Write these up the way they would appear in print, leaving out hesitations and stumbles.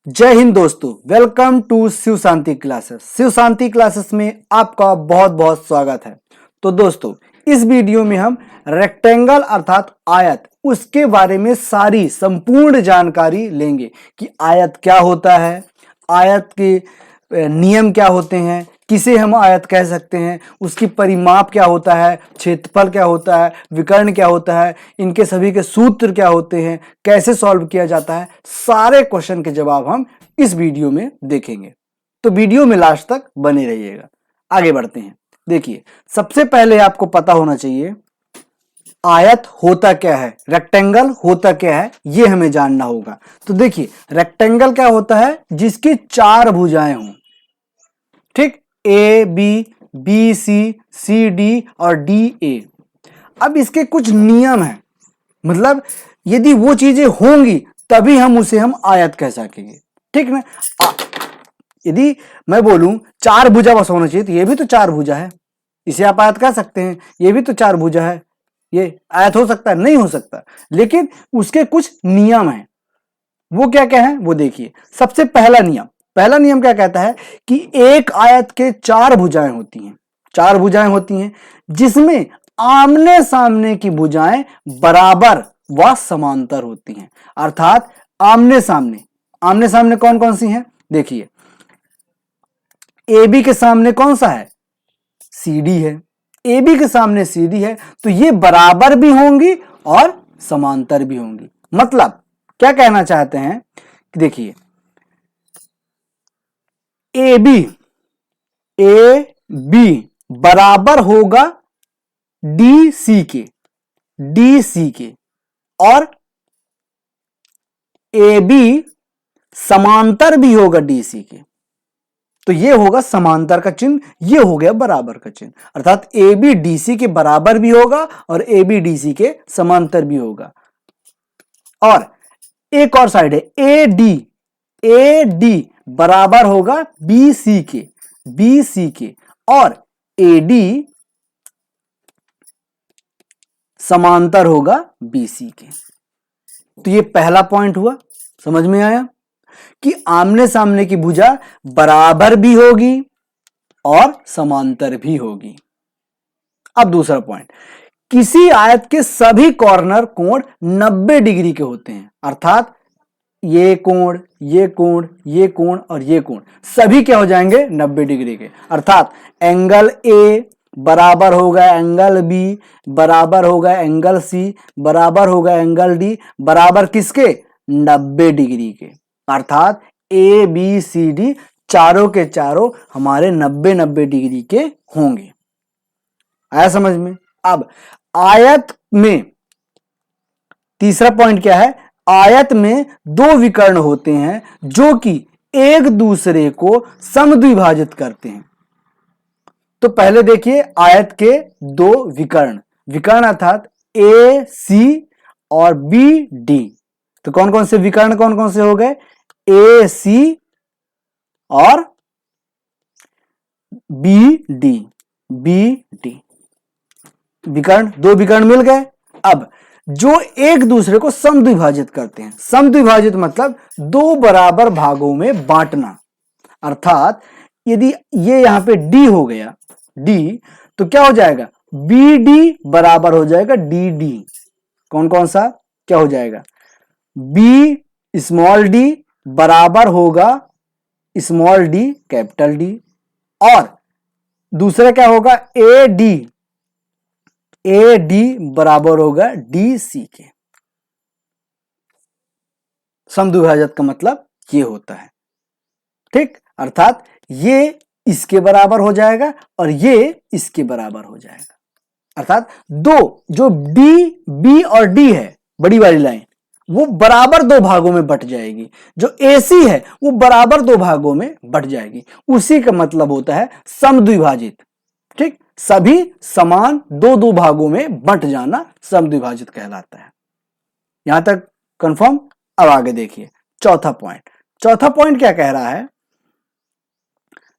जय हिंद दोस्तों, welcome to Shiv Shanti classes. Shiv Shanti classes में आपका बहुत बहुत स्वागत है। तो दोस्तों, इस वीडियो में हम रेक्टेंगल अर्थात आयत उसके बारे में सारी संपूर्ण जानकारी लेंगे कि आयत क्या होता है, आयत के नियम क्या होते हैं, किसे हम आयत कह सकते हैं, उसकी परिमाप क्या होता है, क्षेत्रफल क्या होता है, विकर्ण क्या होता है, इनके सभी के सूत्र क्या होते हैं, कैसे सॉल्व किया जाता है, सारे क्वेश्चन के जवाब हम इस वीडियो में देखेंगे। तो वीडियो में लास्ट तक बने रहिएगा। आगे बढ़ते हैं। देखिए, सबसे पहले आपको पता होना चाहिए आयत होता क्या है, रेक्टेंगल होता क्या है, ये हमें जानना होगा। तो देखिए, रेक्टेंगल क्या होता है, जिसकी चार भुजाएं हों। ठीक, A B, B C, C D और डी ए। अब इसके कुछ नियम हैं, मतलब यदि वो चीजें होंगी तभी हम आयत कह सकेंगे। ठीक ना। यदि मैं बोलूं चार भुजा बस होना चाहिए, तो ये भी तो चार भुजा है, इसे आप आयत कह सकते हैं। ये भी तो चार भुजा है, ये आयत हो सकता है? नहीं हो सकता। लेकिन उसके कुछ नियम हैं। वो क्या क्या है वो देखिए। सबसे पहला नियम क्या कहता है कि एक आयत के चार भुजाएं होती हैं। चार भुजाएं होती हैं जिसमें आमने सामने की भुजाएं बराबर व समांतर होती हैं। अर्थात आमने सामने कौन कौन सी हैं? देखिए, ए बी के सामने कौन सा है? सी डी है। ए बी के सामने सी डी है, तो ये बराबर भी होंगी और समांतर भी होंगी। मतलब क्या कहना चाहते हैं कि देखिए, ए बी बराबर होगा डी सी के और ए बी समांतर भी होगा डी सी के। तो ये होगा समांतर का चिन्ह, ये हो गया बराबर का चिन्ह। अर्थात ए बी डी सी के बराबर भी होगा और ए बी डी सी के समांतर भी होगा। और एक और साइड है ए डी बराबर होगा बी सी के और ए डी समांतर होगा बी सी के। तो ये पहला पॉइंट हुआ, समझ में आया कि आमने सामने की भुजा बराबर भी होगी और समांतर भी होगी। अब दूसरा पॉइंट, किसी आयत के सभी कॉर्नर कोण 90 डिग्री के होते हैं। अर्थात ये कोण, ये कोण, ये कोण और ये कोण सभी क्या हो जाएंगे? 90 डिग्री के। अर्थात एंगल ए बराबर होगा एंगल बी, बराबर होगा एंगल सी, बराबर होगा एंगल डी, बराबर किसके? 90 डिग्री के। अर्थात ए बी सी डी चारों के चारों हमारे 90 डिग्री के होंगे। आया समझ में? अब आयत में तीसरा पॉइंट क्या है? आयत में दो विकर्ण होते हैं जो कि एक दूसरे को समद्विभाजित करते हैं। तो पहले देखिए, आयत के दो विकर्ण अर्थात ए सी और बी डी। तो कौन कौन से विकर्ण कौन कौन से हो गए? ए सी और बी डी विकर्ण, दो विकर्ण मिल गए। अब जो एक दूसरे को समद्विभाजित करते हैं, समद्विभाजित मतलब दो बराबर भागों में बांटना। अर्थात यदि ये यहां पे डी हो गया, डी, तो क्या हो जाएगा? बी डी बराबर हो जाएगा डी डी। कौन कौन सा क्या हो जाएगा? बी स्मॉल डी बराबर होगा स्मॉल डी कैपिटल डी। और दूसरा क्या होगा? ए डी बराबर होगा डी सी के। समद्विभाजक का मतलब ये होता है। ठीक, अर्थात ये इसके बराबर हो जाएगा और ये इसके बराबर हो जाएगा। अर्थात दो, जो डी बी और डी है बड़ी वाली लाइन, वो बराबर दो भागों में बट जाएगी। जो एसी है वो बराबर दो भागों में बट जाएगी। उसी का मतलब होता है समद्विभाजित। ठीक, सभी समान दो दो भागों में बंट जाना समद्विभाजित कहलाता है। यहां तक कंफर्म? अब आगे देखिए चौथा पॉइंट क्या कह रहा है?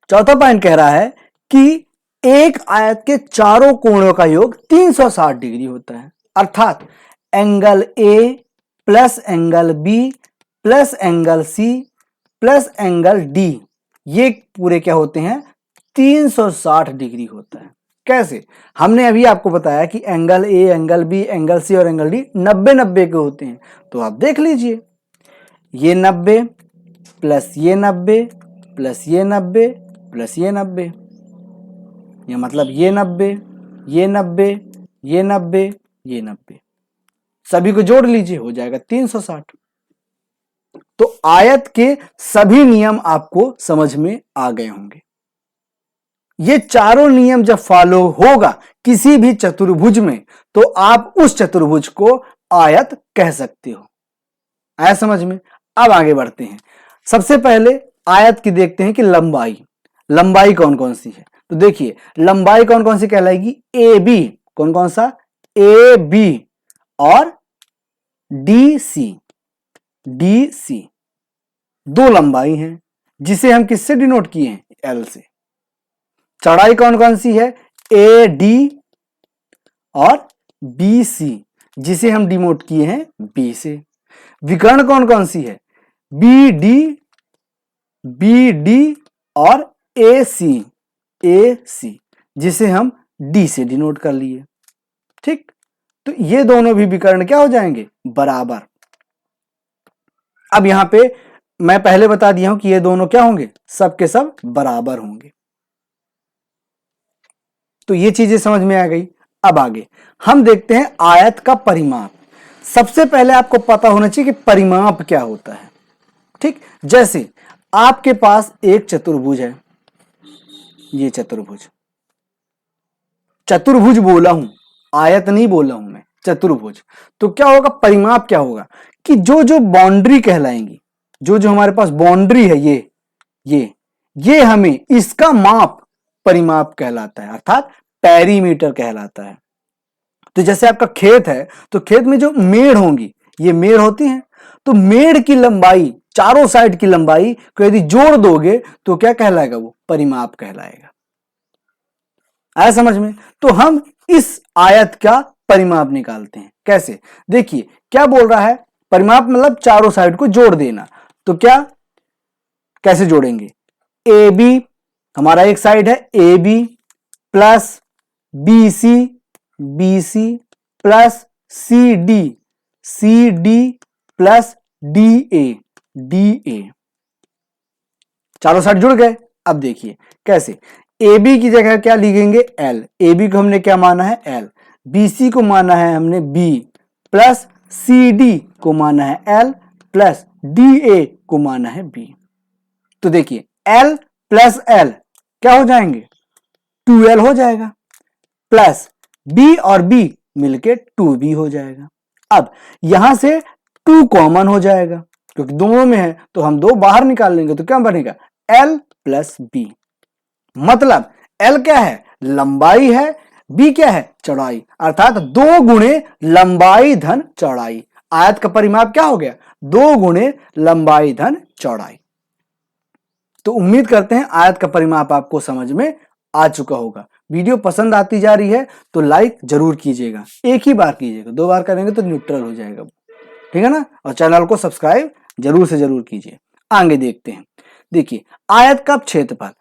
चौथा पॉइंट कह रहा है कि एक आयत के चारों कोणों का योग 360 डिग्री होता है। अर्थात angle A plus angle B plus angle C plus angle D, ये पूरे क्या होते हैं 360 डिग्री होता है। कैसे? हमने अभी आपको बताया कि angle A, angle B, angle C और एंगल डी 90-90 के होते हैं। तो आप देख लीजिए, ये 90 प्लस ये 90 प्लस ये 90 प्लस ये 90, ये मतलब ये 90, ये 90, ये 90, ये 90, सभी को जोड़ लीजिए, हो जाएगा 360। तो आयत के सभी नियम आपको समझ में आ गए होंगे। ये चारों नियम जब फॉलो होगा किसी भी चतुर्भुज में, तो आप उस चतुर्भुज को आयत कह सकते हो। आया समझ में? अब आगे बढ़ते हैं। सबसे पहले आयत की देखते हैं कि लंबाई कौन कौन सी है। तो देखिए, लंबाई कौन कौन सी कहलाएगी? ए बी, कौन कौन सा? ए बी और डी सी। दो लंबाई हैं जिसे हम किससे डिनोट किए हैं? एल से। चौड़ाई कौन कौन सी है? ए डी और बी सी, जिसे हम डिनोट किए हैं बी से। विकर्ण कौन कौन सी है? बी डी और ए सी, जिसे हम डी से डिनोट कर लिए। ठीक, तो ये दोनों भी विकर्ण क्या हो जाएंगे? बराबर। अब यहां पे मैं पहले बता दिया हूं कि ये दोनों क्या होंगे? सब के सब बराबर होंगे। तो ये चीजें समझ में आ गई। अब आगे हम देखते हैं आयत का परिमाप। सबसे पहले आपको पता होना चाहिए कि परिमाप क्या होता है। ठीक, जैसे आपके पास एक चतुर्भुज है, ये चतुर्भुज बोला हूं, आयत नहीं बोला हूं मैं, चतुर्भुज। तो क्या होगा? परिमाप क्या होगा कि जो जो बाउंड्री कहलाएंगी, जो जो हमारे पास बाउंड्री है, ये हमें इसका माप परिमाप कहलाता है, अर्थात पेरीमीटर कहलाता है। तो जैसे आपका खेत है, तो खेत में जो मेड़ होंगी, ये मेड़ होती हैं, तो मेड़ की लंबाई, चारों साइड की लंबाई को यदि जोड़ दोगे तो क्या कहलाएगा? वो परिमाप कहलाएगा। आया समझ में? तो हम इस आयत का परिमाप निकालते हैं। कैसे? देखिए, क्या बोल रहा है? परिमाप मतलब चारों साइड को जोड़ देना। तो क्या, कैसे जोड़ेंगे? ए बी, हमारा एक साइड है A B, plus B C plus C D plus D A, चारों साइड जुड़ गए। अब देखिए कैसे, ए बी की जगह क्या लिखेंगे? एल। ए बी को हमने क्या माना है? एल। बी सी को माना है हमने बी, प्लस सी डी को माना है एल, प्लस डी ए को माना है बी। तो देखिए, एल प्लस एल क्या हो जाएंगे? 2L हो जाएगा, प्लस बी और बी मिलके 2B हो जाएगा। अब यहां से 2 कॉमन हो जाएगा क्योंकि दोनों में है, तो हम 2 बाहर निकाल लेंगे तो क्या बनेगा? L plus B. मतलब L क्या है? लंबाई है, B क्या है? चौड़ाई, अर्थात 2 गुणे लंबाई धन चौड़ाई। आयत का परिमाप क्या हो गया? 2 गुणे लंबाई धन चौड़ाई। तो उम्मीद करते हैं आयत का परिमाप आपको समझ में आ चुका होगा। वीडियो पसंद आती जा रही है तो लाइक जरूर कीजिएगा, एक ही बार कीजिएगा, 2 बार करेंगे तो न्यूट्रल हो जाएगा, ठीक है ना। और चैनल को सब्सक्राइब जरूर से जरूर कीजिए। आगे देखते हैं। देखिए, आयत का क्षेत्रफल।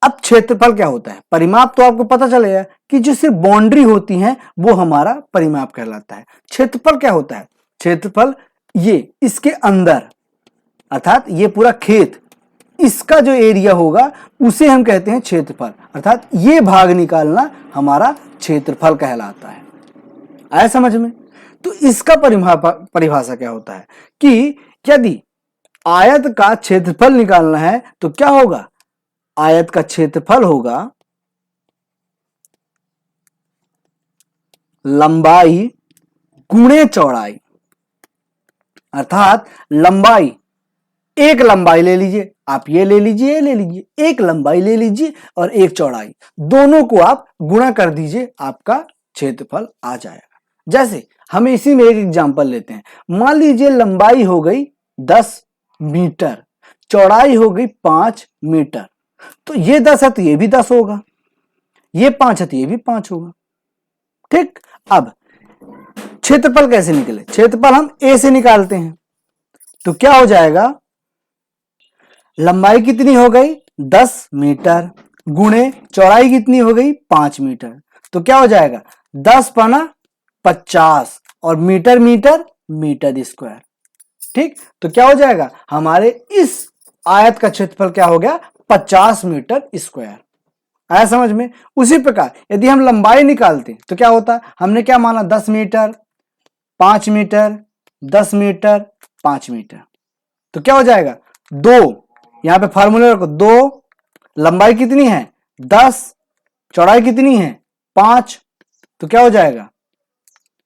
अब क्षेत्रफल क्या होता है? परिमाप तो आपको पता चलेगा कि जो सिर्फ बाउंड्री होती है वो हमारा परिमाप कहलाता है। क्षेत्रफल क्या होता है? क्षेत्रफल ये इसके अंदर, अर्थात ये पूरा खेत, इसका जो एरिया होगा उसे हम कहते हैं क्षेत्रफल, अर्थात ये भाग निकालना हमारा क्षेत्रफल कहलाता है। आया समझ में? तो इसका परिभाषा क्या होता है कि यदि आयत का क्षेत्रफल निकालना है तो क्या होगा? आयत का क्षेत्रफल होगा लंबाई गुणे चौड़ाई, अर्थात लंबाई, एक लंबाई ले लीजिए, आप ये ले लीजिए, ये ले लीजिए, एक लंबाई ले लीजिए और एक चौड़ाई, दोनों को आप गुणा कर दीजिए, आपका क्षेत्रफल आ जाएगा। जैसे हम इसी में एक एग्जांपल लेते हैं। मान लीजिए लंबाई हो गई 10 मीटर, चौड़ाई हो गई 5 मीटर, तो ये 10 है तो ये भी 10 होगा, ये 5 है तो ये भी 5 होगा। ठीक, अब क्षेत्रफल कैसे निकले? क्षेत्रफल हम ए से निकालते हैं, तो क्या हो जाएगा? लंबाई कितनी हो गई 10 मीटर गुणे चौड़ाई कितनी हो गई 5 मीटर। तो क्या हो जाएगा 10 पना 50 और मीटर मीटर मीटर स्क्वायर। ठीक, तो क्या हो जाएगा हमारे इस आयत का क्षेत्रफल क्या हो गया 50 मीटर स्क्वायर। आया समझ में। उसी प्रकार यदि हम लंबाई निकालते तो क्या होता, हमने क्या माना 10 मीटर 5 मीटर 10 मीटर 5 मीटर। तो क्या हो जाएगा 2, यहां पे फार्मूला रखो 2, लंबाई कितनी है 10, चौड़ाई कितनी है 5, तो क्या हो जाएगा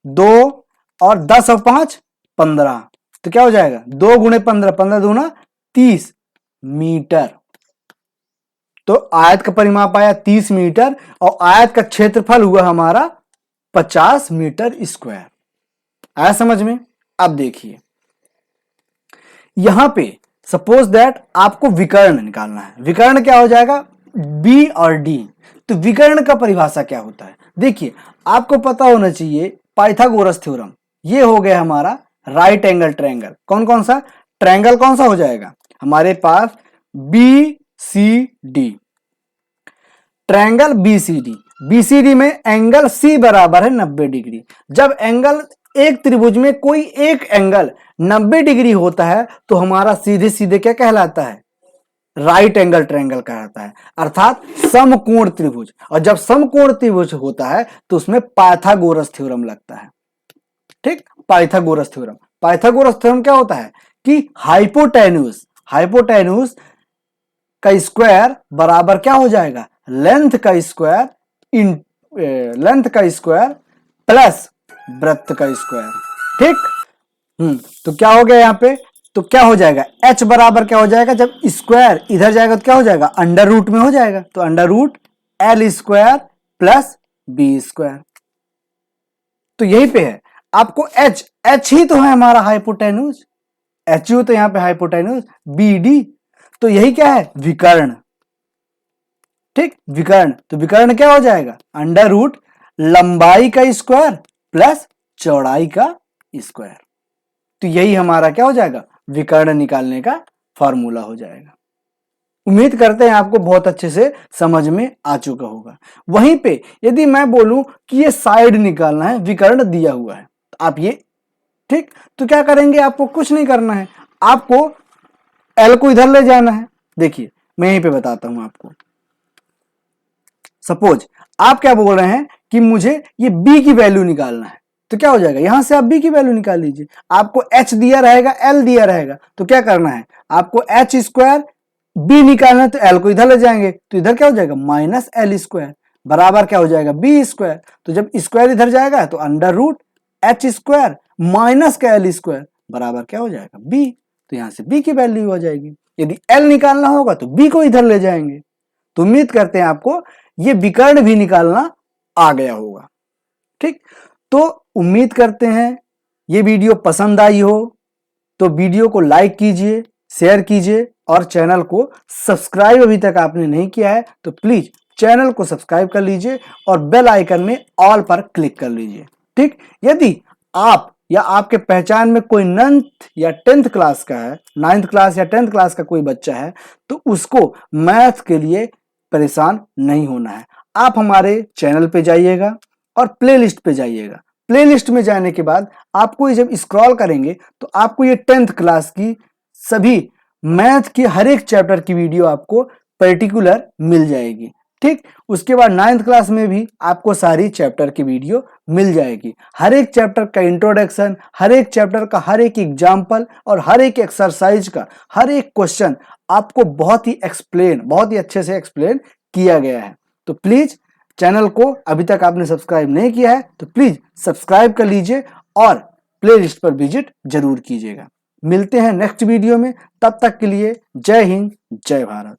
2 और 10 और 5 15। तो क्या हो जाएगा 2 गुणे 15, 15 दूना 30 मीटर। तो आयत का परिमाप आया 30 मीटर और आयत का क्षेत्रफल हुआ हमारा 50 मीटर स्क्वायर। आया समझ में। अब देखिए यहां पे सपोज दैट आपको विकर्ण निकालना है। विकर्ण क्या हो जाएगा बी और डी। तो विकर्ण का परिभाषा क्या होता है, देखिए आपको पता होना चाहिए पाइथागोरस थ्योरम। ये हो गया हमारा राइट एंगल ट्रायंगल। कौन कौन सा ट्रायंगल कौन सा हो जाएगा हमारे पास B C D. Triangle BCD, BCD में एंगल सी बराबर है 90 डिग्री। जब एंगल एक त्रिभुज में कोई एक एंगल 90 डिग्री होता है तो हमारा सीधे सीधे क्या कहलाता है राइट एंगल ट्रायंगल कहलाता है, अर्थात समकोण त्रिभुज। और जब समकोण त्रिभुज होता है तो उसमें पाइथागोरस थ्योरम लगता है। ठीक, पाइथागोरस थ्योरम। पाइथागोरस थ्योरम क्या होता है कि हाइपोटेन्यूज, हाइपोटेन्यूज का स्क्वायर बराबर क्या हो जाएगा लेंथ का स्क्वायर इन लेंथ का स्क्वायर प्लस ब्रेड्थ का स्क्वायर। ठीक, तो क्या हो गया यहां पे, तो क्या हो जाएगा h बराबर क्या हो जाएगा जब स्क्वायर इधर जाएगा तो क्या हो जाएगा अंडर रूट में हो जाएगा। तो under root L square plus B square. तो यहीं पे है आपको h ही तो है हमारा हाइपोटेन्यूज, h ही तो यहां पे हाइपोटेन्यूज बी डी। तो यही क्या है विकर्ण। ठीक, विकर्ण। तो विकर्ण क्या हो जाएगा अंडर रूट लंबाई का स्क्वायर प्लस चौड़ाई का स्क्वायर। तो यही हमारा क्या हो जाएगा विकर्ण निकालने का फॉर्मूला हो जाएगा। उम्मीद करते हैं आपको बहुत अच्छे से समझ में आ चुका होगा। वहीं पे यदि मैं बोलूं कि ये साइड निकालना है, विकर्ण दिया हुआ है, तो आप ये ठीक, तो क्या करेंगे आपको कुछ नहीं करना है, आपको एल को इधर ले जाना है। देखिए मैं यहीं पे बताता हूं आपको। सपोज आप क्या बोल रहे हैं कि मुझे ये बी की वैल्यू निकालना है, तो क्या हो जाएगा यहां से आप बी की वैल्यू निकाल लीजिए। आपको एच दिया रहेगा एल दिया रहेगा, तो क्या करना है आपको एच स्क्वायर बी निकालना है, तो एल को इधर ले जाएंगे तो इधर क्या हो जाएगा माइनस एल स्क्वायर बराबर क्या हो जाएगा बी स्क्वायर। तो जब स्क्वायर इधर जाएगा तो under root H square minus का एल स्क्वायर बराबर क्या हो जाएगा बी। तो यहां से बी की वैल्यू हो जाएगी। यदि एल निकालना होगा तो बी को इधर ले जाएंगे। तो उम्मीद करते हैं आपको ये विकर्ण भी निकालना आ गया होगा। ठीक, तो उम्मीद करते हैं ये वीडियो पसंद आई हो तो वीडियो को लाइक कीजिए, शेयर कीजिए और चैनल को सब्सक्राइब अभी तक आपने नहीं किया है तो प्लीज चैनल को सब्सक्राइब कर लीजिए और बेल आइकन में ऑल पर क्लिक कर लीजिए। ठीक, यदि आप या आपके पहचान में कोई 9th या 10th क्लास का है, 9th क्लास या 10th क्लास का कोई बच्चा है तो उसको मैथ के लिए परेशान नहीं होना है। आप हमारे चैनल पे जाइएगा और प्लेलिस्ट पे जाइएगा। प्लेलिस्ट में जाने के बाद आपको ये जब स्क्रॉल करेंगे तो आपको ये 10th क्लास की सभी मैथ के हर एक चैप्टर की वीडियो आपको पर्टिकुलर मिल जाएगी। ठीक, उसके बाद 9th क्लास में भी आपको सारी चैप्टर की वीडियो मिल जाएगी। हर एक चैप्टर का इंट्रोडक्शन, हर एक चैप्टर का हर एक एग्जाम्पल और हर एक एक्सरसाइज का हर एक क्वेश्चन आपको बहुत ही अच्छे से एक्सप्लेन किया गया है। तो प्लीज चैनल को अभी तक आपने सब्सक्राइब नहीं किया है तो प्लीज सब्सक्राइब कर लीजिए और प्लेलिस्ट पर विजिट जरूर कीजिएगा। मिलते हैं नेक्स्ट वीडियो में, तब तक के लिए जय हिंद जय भारत।